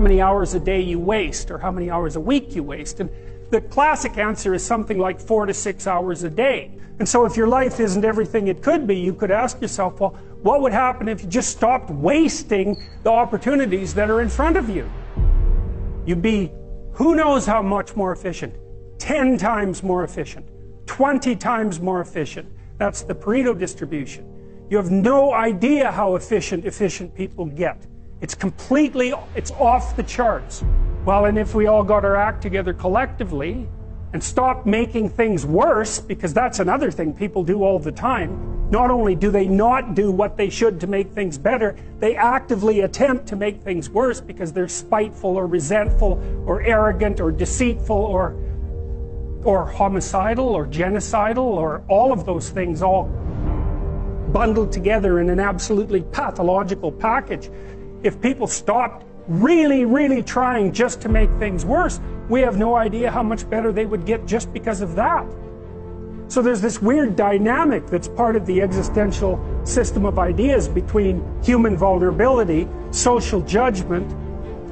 many hours a day you waste or how many hours a week you waste. And the classic answer is something like 4 to 6 hours a day. And so if your life isn't everything it could be, you could ask yourself, well, what would happen if you just stopped wasting the opportunities that are in front of you? You'd be, who knows how much more efficient? 10 times more efficient, 20 times more efficient. That's the Pareto distribution. You have no idea how efficient people get. It's off the charts. Well, and if we all got our act together collectively and stopped making things worse, because that's another thing people do all the time, not only do they not do what they should to make things better, they actively attempt to make things worse because they're spiteful or resentful or arrogant or deceitful or homicidal or genocidal or all of those things all bundled together in an absolutely pathological package. If people stopped really trying just to make things worse, we have no idea how much better they would get just because of that. So there's this weird dynamic that's part of the existential system of ideas between human vulnerability, social judgment,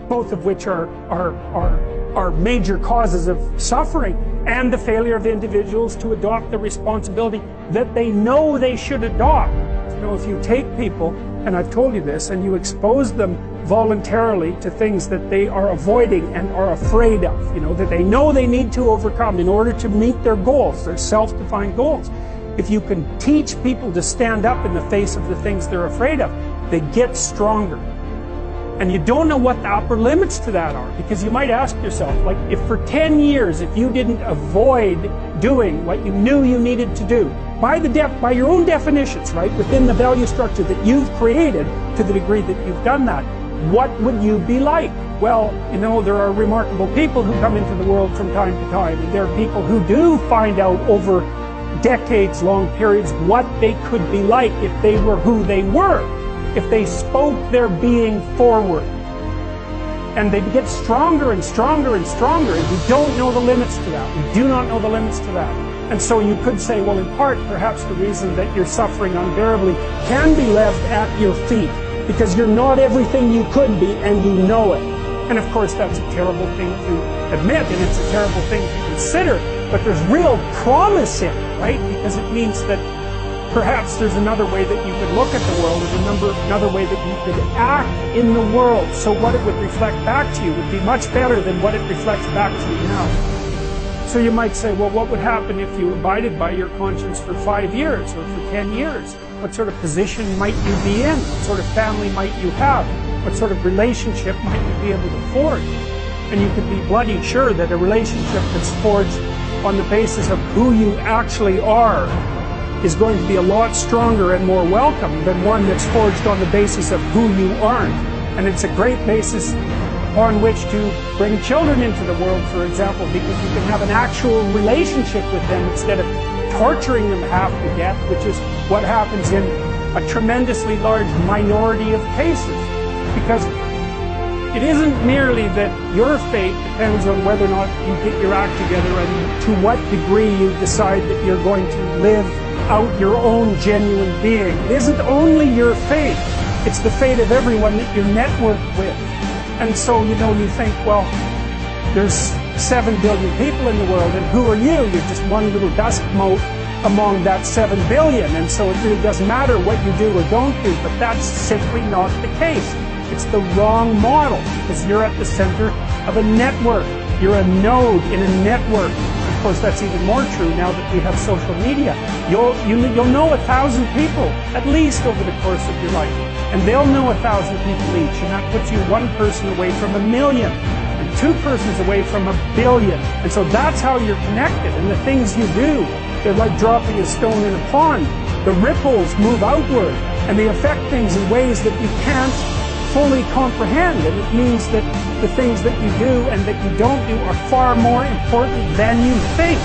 both of which are major causes of suffering, and the failure of individuals to adopt the responsibility that they know they should adopt. You know, if you take people, and I've told you this, and you expose them voluntarily to things that they are avoiding and are afraid of, you know, that they know they need to overcome in order to meet their goals, their self-defined goals. If you can teach people to stand up in the face of the things they're afraid of, they get stronger. And you don't know what the upper limits to that are, because you might ask yourself, like, if for 10 years, if you didn't avoid doing what you knew you needed to do, by your own definitions, right, within the value structure that you've created, to the degree that you've done that, what would you be like? Well, you know, there are remarkable people who come into the world from time to time, and there are people who do find out over decades-long periods what they could be like if they were who they were, if they spoke their being forward. And they get stronger and stronger and stronger, and we don't know the limits to that. We do not know the limits to that. And so you could say, well, in part, perhaps the reason that you're suffering unbearably can be left at your feet, because you're not everything you could be, and you know it. And of course, that's a terrible thing to admit, and it's a terrible thing to consider, but there's real promise in it, right? Because it means that perhaps there's another way that you could look at the world, or another way that you could act in the world, so what it would reflect back to you would be much better than what it reflects back to you now. So you might say, well, what would happen if you abided by your conscience for 5 years or for 10 years? What sort of position might you be in? What sort of family might you have? What sort of relationship might you be able to forge? And you could be bloody sure that a relationship that's forged on the basis of who you actually are is going to be a lot stronger and more welcome than one that's forged on the basis of who you aren't. And it's a great basis upon which to bring children into the world, for example, because you can have an actual relationship with them instead of torturing them half to death, which is what happens in a tremendously large minority of cases. Because it isn't merely that your fate depends on whether or not you get your act together and to what degree you decide that you're going to live out your own genuine being. It isn't only your fate, it's the fate of everyone that you're networked with. And so, you know, you think, well, there's 7 billion people in the world, and who are you? You're just one little dust mote among that 7 billion, and so it really doesn't matter what you do or don't do, but that's simply not the case. It's the wrong model, because you're at the center of a network. You're a node in a network. Of course, that's even more true now that we have social media. You'll know 1,000 people, at least, over the course of your life. And they'll know 1,000 people each, and that puts you 1 person away from 1 million, and 2 persons away from 1 billion. And so that's how you're connected, and the things you do, they're like dropping a stone in a pond. The ripples move outward, and they affect things in ways that you can't fully comprehend, and it means that the things that you do and that you don't do are far more important than you think.